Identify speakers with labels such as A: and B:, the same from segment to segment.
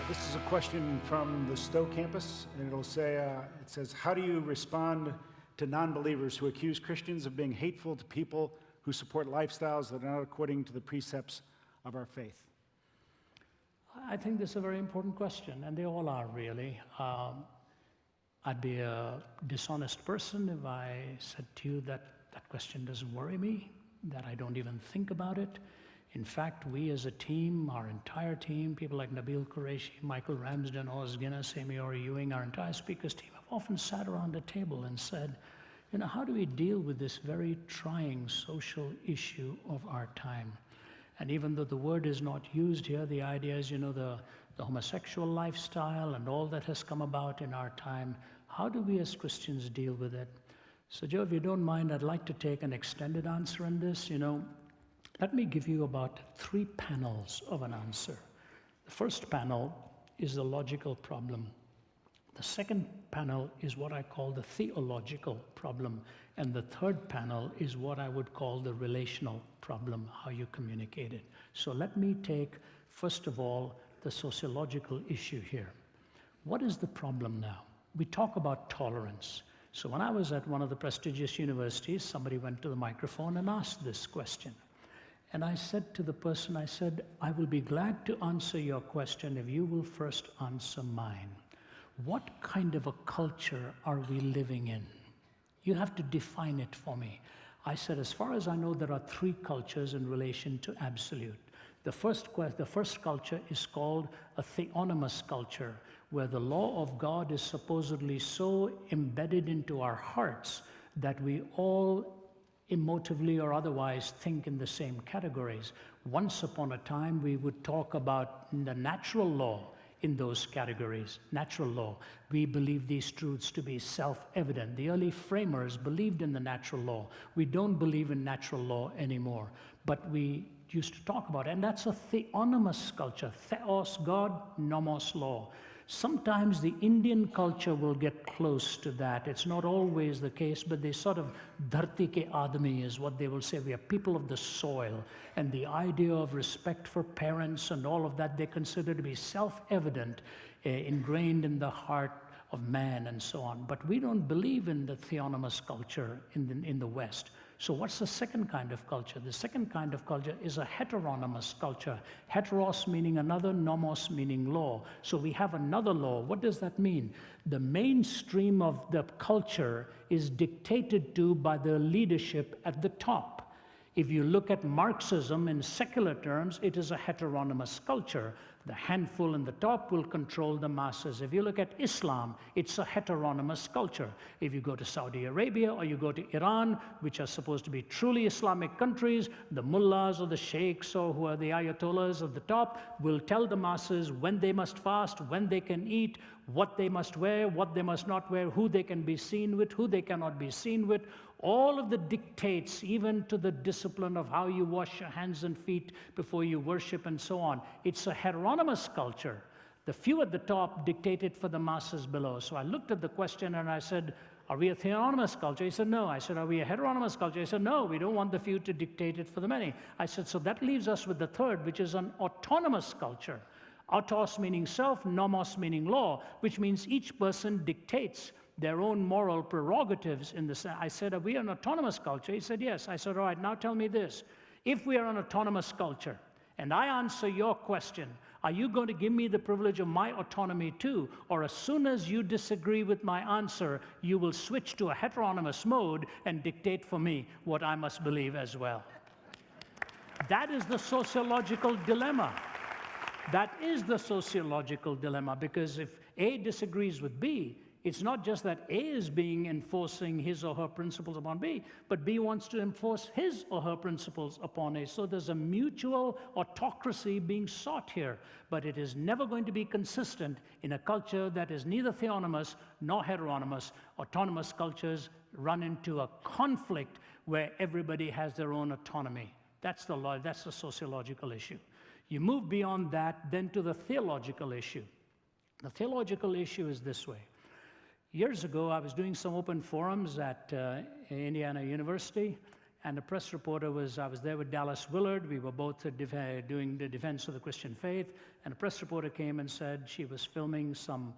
A: This is a question from the Stowe campus, and it'll say, it says, how do you respond to non-believers who accuse Christians of being hateful to people who support lifestyles that are not according to the precepts of our faith?
B: I think this is a very important question, and they all are really. I'd be a dishonest person if I said to you that that question doesn't worry me, that I don't even think about it. In fact, we as a team, our entire team, people like Nabil Qureshi, Michael Ramsden, Oz Guinness, Amy Ori Ewing, our entire speakers team have often sat around a table and said, you know, how do we deal with this very trying social issue of our time? And even though the word is not used here, the idea is, you know, the homosexual lifestyle and all that has come about in our time, how do we as Christians deal with it? So Joe, if you don't mind, I'd like to take an extended answer on this. You know, let me give you about 3 panels of an answer. The first panel is the logical problem. The second panel is what I call the theological problem. And the third panel is what I would call the relational problem, how you communicate it. So let me take, first of all, the sociological issue here. What is the problem now? We talk about tolerance. So when I was at one of the prestigious universities, somebody went to the microphone and asked this question. And I said to the person, I said, I will be glad to answer your question if you will first answer mine. What kind of a culture are we living in? You have to define it for me. I said, as far as I know, there are 3 cultures in relation to absolute. The first culture is called a theonomous culture, where the law of God is supposedly so embedded into our hearts that we all emotively or otherwise think in the same categories. Once upon a time, we would talk about the natural law in those categories, natural law. We believe these truths to be self-evident. The early framers believed in the natural law. We don't believe in natural law anymore, but we used to talk about it, and that's a theonomous culture. Theos, God, nomos, law. Sometimes the Indian culture will get close to that. It's not always the case, but they sort of, dharti ke aadmi is what they will say. We are people of the soil. And the idea of respect for parents and all of that, they consider to be self-evident, ingrained in the heart of man and so on. But we don't believe in the theonomous culture in the West. So what's the second kind of culture? The second kind of culture is a heteronymous culture. Heteros meaning another, nomos meaning law. So we have another law. What does that mean? The mainstream of the culture is dictated to by the leadership at the top. If you look at Marxism in secular terms, it is a heteronymous culture. The handful in the top will control the masses. If you look at Islam, it's a heteronymous culture. If you go to Saudi Arabia or you go to Iran, which are supposed to be truly Islamic countries, the mullahs or the sheikhs or who are the ayatollahs at the top will tell the masses when they must fast, when they can eat, what they must wear, what they must not wear, who they can be seen with, who they cannot be seen with. All of the dictates, even to the discipline of how you wash your hands and feet before you worship and so on. It's a heteronymous culture. The few at the top dictate it for the masses below. So I looked at the question and I said, are we a theonomous culture? He said, no. I said, are we a heteronymous culture? He said, no, we don't want the few to dictate it for the many. I said, so that leaves us with the third, which is an autonomous culture. Autos meaning self, nomos meaning law, which means each person dictates their own moral prerogatives in the sense. I said, are we an autonomous culture? He said, yes. I said, all right, now tell me this. If we are an autonomous culture, and I answer your question, are you going to give me the privilege of my autonomy too? Or as soon as you disagree with my answer, you will switch to a heteronymous mode and dictate for me what I must believe as well? That is the sociological dilemma. That is the sociological dilemma, because if A disagrees with B, it's not just that A is enforcing his or her principles upon B, but B wants to enforce his or her principles upon A. So there's a mutual autocracy being sought here, but it is never going to be consistent in a culture that is neither theonomous nor heteronymous. Autonomous cultures run into a conflict where everybody has their own autonomy. That's the sociological issue. You move beyond that, then to the theological issue. The theological issue is this way. Years ago, I was doing some open forums at Indiana University, and a press reporter I was there with Dallas Willard. We were both doing the defense of the Christian faith, and a press reporter came and said she was filming some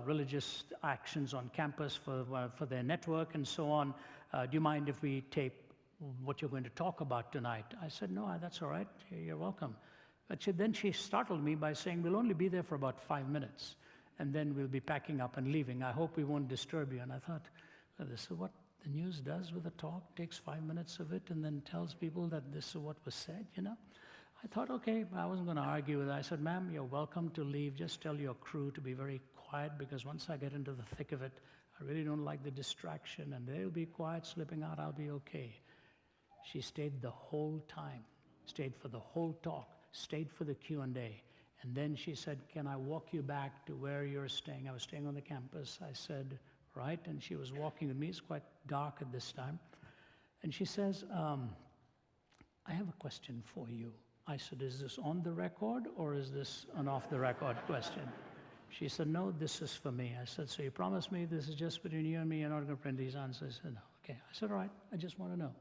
B: religious actions on campus for their network and so on. Do you mind if we tape what you're going to talk about tonight? I said, no, that's all right. You're welcome. But then she startled me by saying, we'll only be there for about 5 minutes, and then we'll be packing up and leaving. I hope we won't disturb you. And I thought, well, this is what the news does with a talk, takes 5 minutes of it, and then tells people that this is what was said, you know? I thought, okay, I wasn't going to argue with her. I said, ma'am, you're welcome to leave. Just tell your crew to be very quiet, because once I get into the thick of it, I really don't like the distraction, and they'll be quiet, slipping out, I'll be okay. She stayed the whole time, stayed for the whole talk, stayed for the Q&A. And then she said, can I walk you back to where you're staying? I was staying on the campus. I said, right. And she was walking with me. It's quite dark at this time. And she says, I have a question for you. I said, is this on the record or is this an off-the-record question? She said, no, this is for me. I said, so you promise me this is just between you and me, you're not going to print these answers? She said, no. Okay. I said, all right, I just want to know.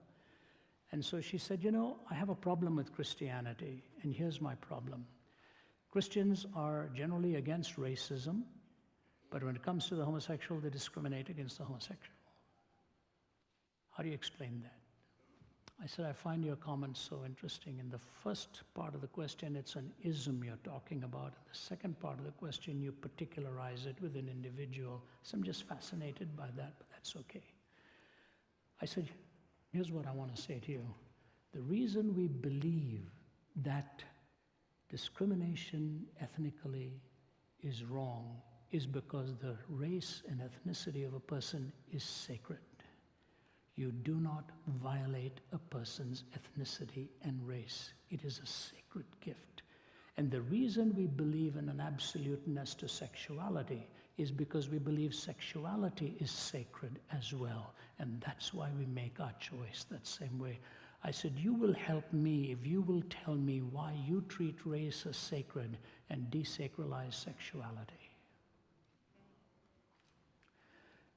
B: And so she said, you know, I have a problem with Christianity, and here's my problem. Christians are generally against racism, but when it comes to the homosexual, they discriminate against the homosexual. How do you explain that? I said, I find your comments so interesting. In the first part of the question, it's an ism you're talking about. In the second part of the question, you particularize it with an individual. So I'm just fascinated by that, but that's okay. I said, here's what I want to say to you. The reason we believe that discrimination ethnically is wrong is because the race and ethnicity of a person is sacred. You do not violate a person's ethnicity and race. It is a sacred gift. And the reason we believe in an absoluteness to sexuality is because we believe sexuality is sacred as well. And that's why we make our choice that same way. I said, you will help me if you will tell me why you treat race as sacred and desacralize sexuality.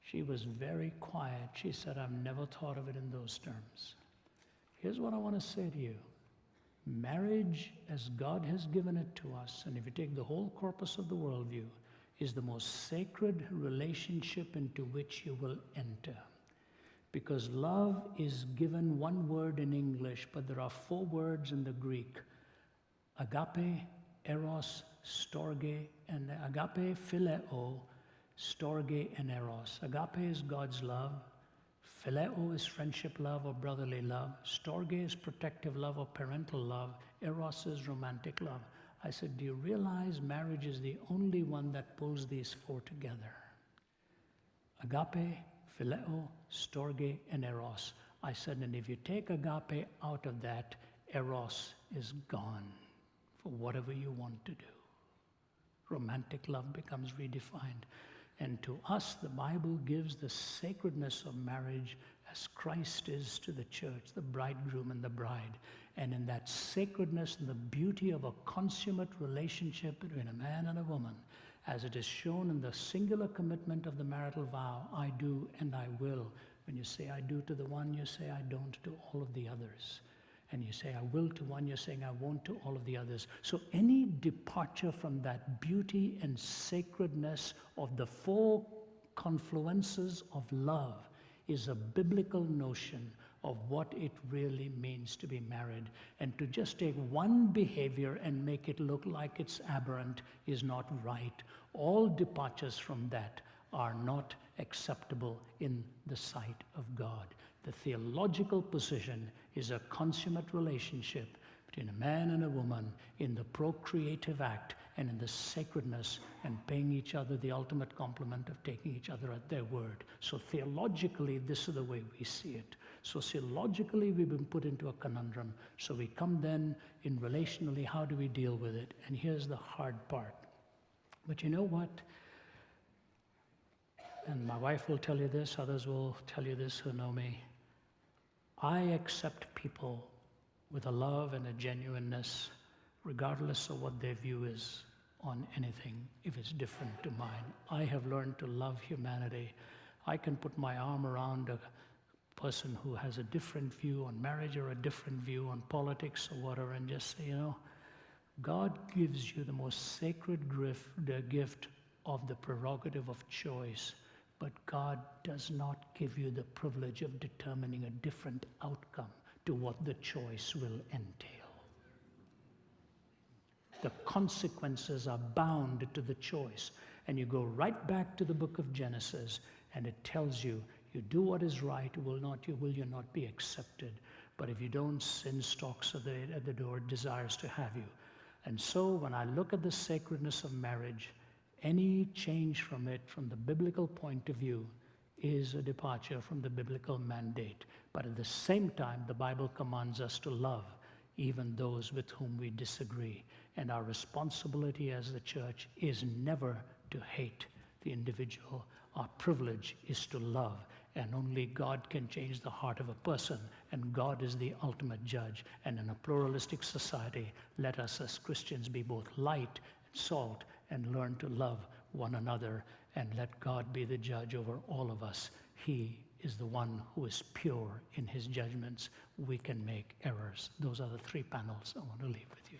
B: She was very quiet. She said, I've never thought of it in those terms. Here's what I want to say to you. Marriage, as God has given it to us, and if you take the whole corpus of the worldview, is the most sacred relationship into which you will enter. Because love is given one word in English, but there are 4 words in the Greek. Agape, eros, storge, and agape, phileo, storge, and eros. Agape is God's love. Phileo is friendship love or brotherly love. Storge is protective love or parental love. Eros is romantic love. I said, do you realize marriage is the only one that pulls these 4 together? Agape, phileo, storge, and eros. I said, and if you take agape out of that, eros is gone for whatever you want to do. Romantic love becomes redefined. And to us, the Bible gives the sacredness of marriage as Christ is to the church, the bridegroom and the bride. And in that sacredness and the beauty of a consummate relationship between a man and a woman, as it is shown in the singular commitment of the marital vow, I do and I will. When you say I do to the one, you say I don't to all of the others. And you say I will to one, you're saying I won't to all of the others. So any departure from that beauty and sacredness of the 4 confluences of love is a biblical notion of what it really means to be married. And to just take one behavior and make it look like it's aberrant is not right. All departures from that are not acceptable in the sight of God. The theological position is a consummate relationship between a man and a woman in the procreative act and in the sacredness and paying each other the ultimate compliment of taking each other at their word. So theologically, this is the way we see it. Sociologically, we've been put into a conundrum. So we come then in relationally, how do we deal with it? And here's the hard part. But you know what? And my wife will tell you this, others will tell you this who know me. I accept people with a love and a genuineness, regardless of what their view is on anything, if it's different to mine. I have learned to love humanity. I can put my arm around a person who has a different view on marriage or a different view on politics or whatever, and just say, God gives you the most sacred gift of the prerogative of choice, but God does not give you the privilege of determining a different outcome to what the choice will entail. The consequences are bound to the choice. And you go right back to the book of Genesis, and it tells you, you do what is right, will you not be accepted. But if you don't, sin stalks at the door, desires to have you. And so when I look at the sacredness of marriage, any change from it, from the biblical point of view, is a departure from the biblical mandate. But at the same time, the Bible commands us to love even those with whom we disagree. And our responsibility as the church is never to hate the individual. Our privilege is to love. And only God can change the heart of a person. And God is the ultimate judge. And in a pluralistic society, let us as Christians be both light and salt and learn to love one another. And let God be the judge over all of us. He is the one who is pure in his judgments. We can make errors. Those are the 3 panels I want to leave with you.